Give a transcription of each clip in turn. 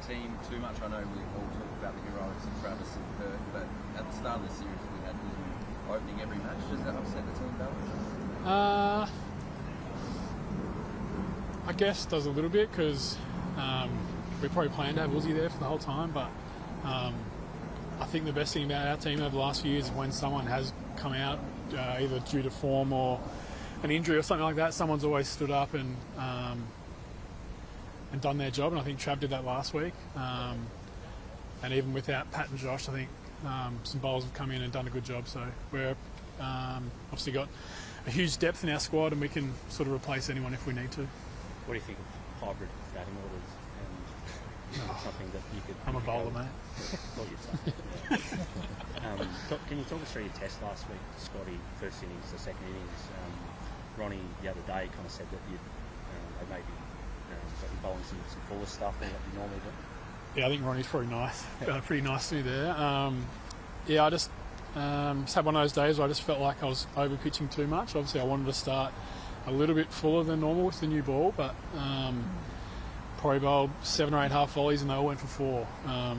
team too much? I know we all talk about the heroics of Travis and Kirk, but at the start of the series we had him opening every match. Does that upset the team, Bella? I guess it does a little bit because we probably planned to have Aussie there for the whole time, but I think the best thing about our team over the last few years is when someone has come out either due to form or an injury or something like that, someone's always stood up and done their job, and I think Trav did that last week. And even without Pat and Josh, I think some bowlers have come in and done a good job. So we're obviously got a huge depth in our squad, and we can sort of replace anyone if we need to. What do you think of hybrid batting orders? And something that you could... I'm a bowler, mate. Thought you'd say. Can you talk us through your test last week, Scotty? First innings, the second innings. Ronnie the other day kind of said that they maybe got you bowling some fuller stuff than what you normally do. Yeah, I think Ronnie's probably nice. Pretty nice to me there. I just had one of those days where I just felt like I was over pitching too much. Obviously, I wanted to start a little bit fuller than normal with the new ball, but probably bowled 7 or 8 half volleys and they all went for 4.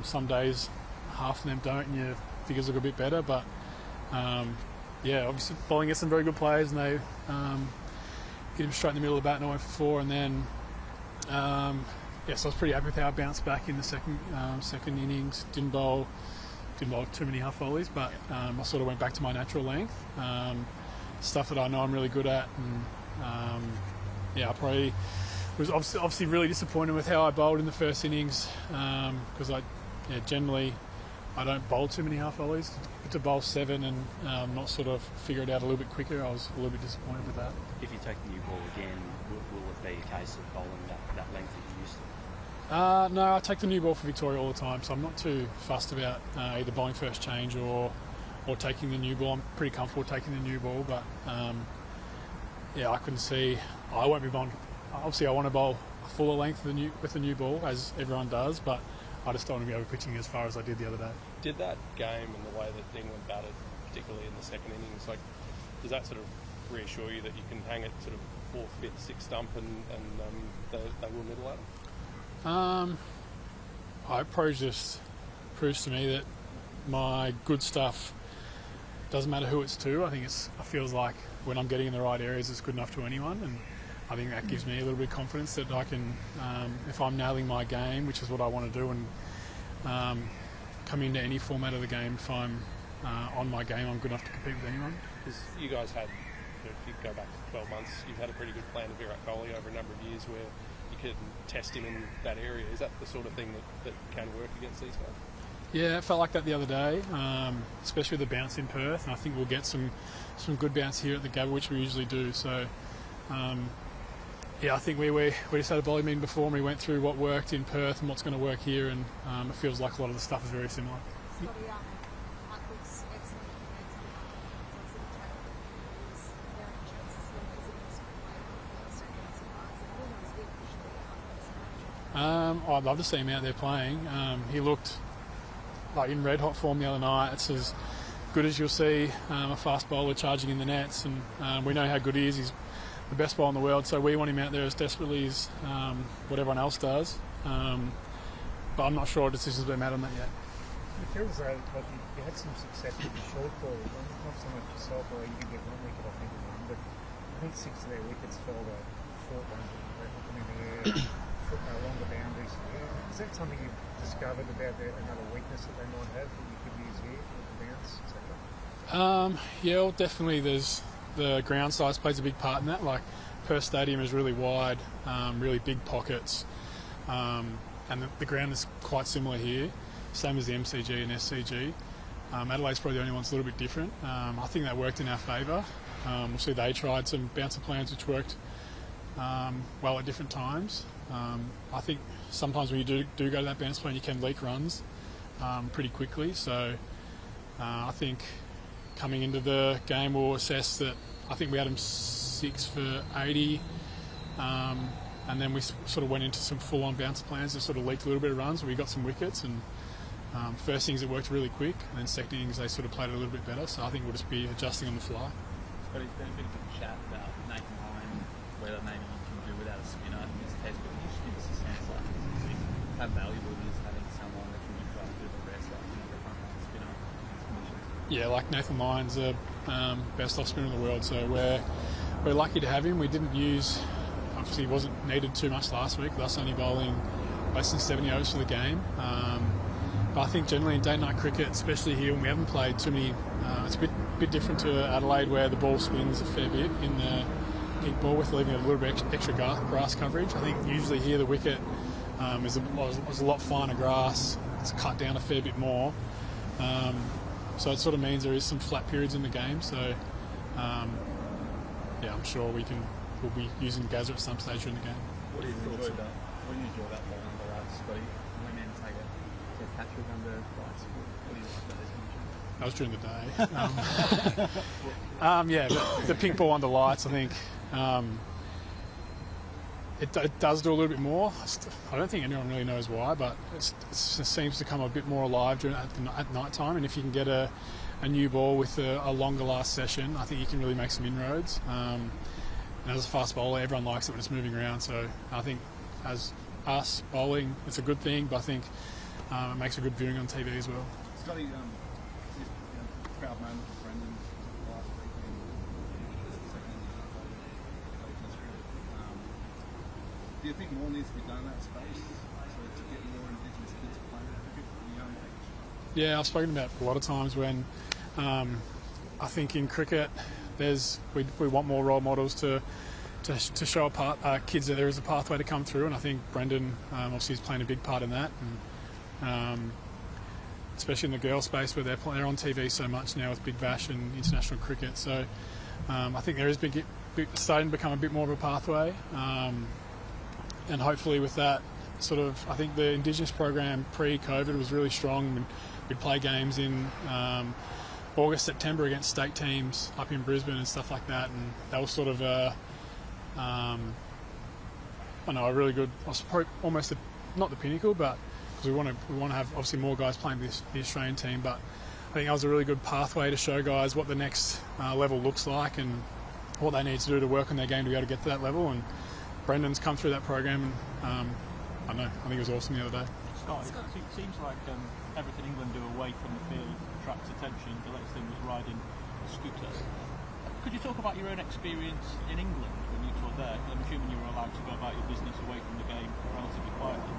Some days half of them don't and your figures look a bit better, but obviously bowling against some very good players and they hit him straight in the middle of the bat and I went for 4, and then so I was pretty happy with how I bounced back in the second innings. Didn't bowl too many half volleys, but I sort of went back to my natural length, stuff that I know I'm really good at, and I probably was obviously really disappointed with how I bowled in the first innings because generally I don't bowl too many half volleys. But to bowl 7 and not sort of figure it out a little bit quicker, I was a little bit disappointed with that. If you take the new ball again, will it be a case of bowling that length that you used to? No, I take the new ball for Victoria all the time, so I'm not too fussed about either bowling first change or taking the new ball. I'm pretty comfortable taking the new ball, but I couldn't see. I won't be bowling. Obviously, I want to bowl a fuller length with the new ball, as everyone does, but I just don't want to be over pitching as far as I did the other day. Did that game and the way that England batted, particularly in the second innings, does that sort of reassure you that you can hang it sort of 4th, 5th, 6th stump and they will middle at it? It probably just proves to me that my good stuff doesn't matter who it's to. I think it feels like when I'm getting in the right areas, it's good enough to anyone, and I think that gives me a little bit of confidence that I can, if I'm nailing my game, which is what I want to do, and come into any format of the game, if I'm on my game, I'm good enough to compete with anyone. Because you guys had, if you go back to 12 months, you've had a pretty good plan of Virat Kohli over a number of years where you can test him in that area. Is that the sort of thing that can work against these guys? Yeah, it felt like that the other day, especially with the bounce in Perth, and I think we'll get some good bounce here at the Gabba, which we usually do. So, I think we just had a bowling meeting before and we went through what worked in Perth and what's going to work here, and it feels like a lot of the stuff is very similar. I'd love to see him out there playing. He looked like in red hot form the other night. It's as good as you'll see a fast bowler charging in the nets, and we know how good he is. He's the best bowler in the world, so we want him out there as desperately as what everyone else does. But I'm not sure a decision's been made on that yet. It feels like you had some success with the short ball, not so much yourself, or you did get 1 wicket off everyone, but I think 6 of their wickets fell to short ones in the air, longer boundaries. Is that something you've discovered about another weakness that they might have that you could use here with the bounce, etc.? Well, definitely there's the ground size plays a big part in that. Like Perth Stadium is really wide, really big pockets, and the ground is quite similar here, same as the MCG and SCG. Adelaide's probably the only one that's a little bit different. I think that worked in our favour. Obviously they tried some bouncer plans which worked well at different times. I think sometimes when you do go to that bounce plan, you can leak runs pretty quickly. So I think coming into the game, we'll assess that. I think we had him 6 for 80, and then we sort of went into some full-on bouncer plans that sort of leaked a little bit of runs. We got some wickets, and first innings it worked really quick, and then second innings they sort of played it a little bit better. So I think we'll just be adjusting on the fly. But there's been a bit of chat about Nathan Lyon, whether maybe you can do without a spinner in this test, but can you just give us a sense like how valuable it is having someone that can try to do the rest, like the front line spinner conditions. Yeah, like Nathan Lyon's the best off spinner in the world, so we're lucky to have him. We didn't use, obviously he wasn't needed too much last week, with us only bowling less than 70 overs for the game. But I think generally in day-night cricket, especially here when we haven't played too many, it's a bit different to Adelaide where the ball spins a fair bit in the pink ball with leaving a little bit extra grass coverage. I think usually here the wicket is a lot finer grass. It's cut down a fair bit more. So it sort of means there is some flat periods in the game. So yeah, I'm sure we'll be using Gazza at some stage during the game. What do you enjoy about bowling the lights, Scotty? When men take it, get catch with under lights. What do you like about this condition? That was during the day. Yeah, but the pink ball under lights, I think it does do a little bit more. I don't think anyone really knows why, but it seems to come a bit more alive at night time. And if you can get a new ball with a longer last session, I think you can really make some inroads. And as a fast bowler, everyone likes it when it's moving around. So I think as us bowling, it's a good thing, but I think it makes a good viewing on TV as well. Scotty, proud moment for Brendan last week in the second do you think more needs to be done in that space to get more Indigenous kids playing cricket at a young age? Yeah, I've spoken about it a lot of times when I think in cricket we want more role models to show kids that there is a pathway to come through, and I think Brendan obviously is playing a big part in that, and especially in the girls' space where they're on TV so much now with Big Bash and international cricket. So I think there is starting to become a bit more of a pathway, and hopefully with that I think the Indigenous program pre-COVID was really strong. We'd play games in August, September against state teams up in Brisbane and stuff like that, and that was sort of a really good, almost not the pinnacle, but because we want to have obviously more guys playing the Australian team, but I think that was a really good pathway to show guys what the next level looks like and what they need to do to work on their game to be able to get to that level. And Brendan's come through that program, and I think it was awesome the other day. Scott, it seems like everything England do away from the field attracts attention. The latest thing was riding a scooter. Could you talk about your own experience in England when you toured there? I'm assuming you were allowed to go about your business away from the game relatively quietly.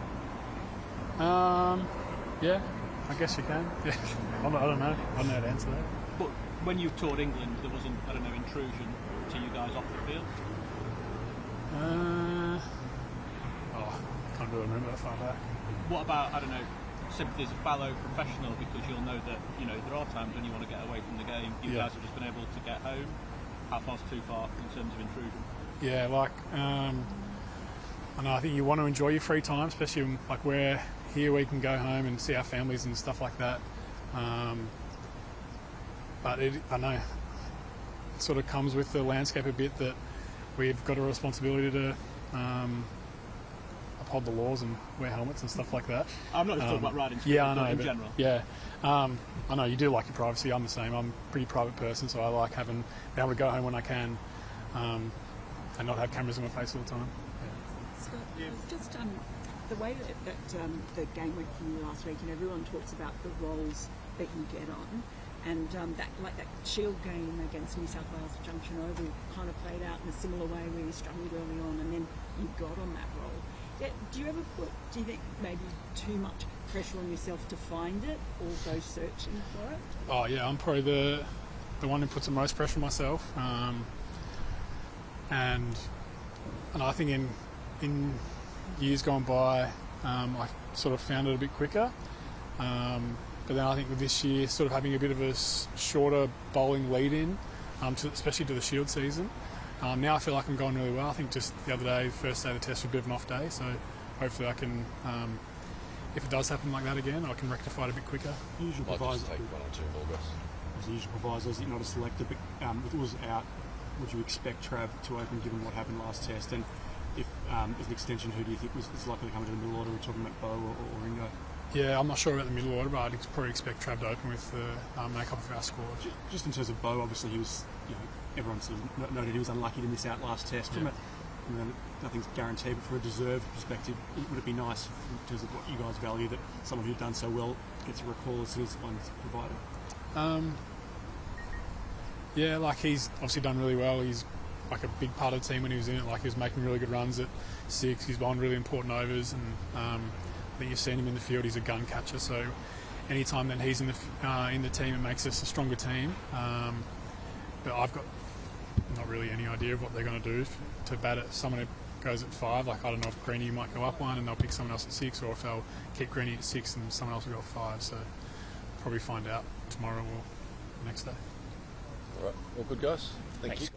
Yeah, I guess you can. Yeah. I don't know. I don't know how to answer that. But when you toured England, there wasn't, intrusion to you guys off the field? Can't really remember that far back. What about, sympathy as a fellow professional, because you'll know that, there are times when you want to get away from the game. You guys have just been able to get home. How far's too far in terms of intrusion? Yeah, I think you want to enjoy your free time, especially like we're here, we can go home and see our families and stuff like that. But it sort of comes with the landscape a bit that we've got a responsibility to uphold the laws and wear helmets and stuff like that. I'm not just talking about riding scooters, in general. Yeah, I know you do like your privacy. I'm the same. I'm a pretty private person, so I like being able to go home when I can and not have cameras in my face all the time. Scott, just the way that the game went for you last week, and everyone talks about the roles that you get on, and that Shield game against New South Wales at Junction Oval kind of played out in a similar way where you struggled early on and then you got on that role. Do you think maybe too much pressure on yourself to find it or go searching for it? Oh yeah, I'm probably the one who puts the most pressure on myself, and I think in years gone by, I sort of found it a bit quicker. But then I think with this year, sort of having a bit of a shorter bowling lead-in, especially to the Shield season, now I feel like I'm going really well. I think just the other day, first day of the test, was a bit of an off day, so hopefully I can, if it does happen like that again, I can rectify it a bit quicker. The usual proviso, take 1 or 2 in August. The usual proviso is not a selector, but if it was out, would you expect Trav to open given what happened last test? And if an extension, who do you think is likely to come into the middle order? We're talking about Bo or Ringo. Yeah, I'm not sure about the middle order, but I'd probably expect Trav to open with the makeup of our squad. Just in terms of Bo, obviously he was, everyone sort of noted he was unlucky to miss out last test. From You know, nothing's guaranteed, but from a deserved perspective, would it be nice in terms of what you guys value that someone who's done so well gets a recall as soon as one's provided? Yeah, like he's obviously done really well. He's like a big part of the team when he was in it. Like he was making really good runs at 6. He's won really important overs, and I think you've seen him in the field. He's a gun catcher, so anytime that he's in the team, it makes us a stronger team. But I've got not really any idea of what they're going to do to bat at someone who goes at 5. Like I don't know if Greenie might go up 1 and they'll pick someone else at 6, or if they'll keep Greenie at 6 and someone else will go at 5. So probably find out tomorrow or the next day. All right, all good guys. Thank you.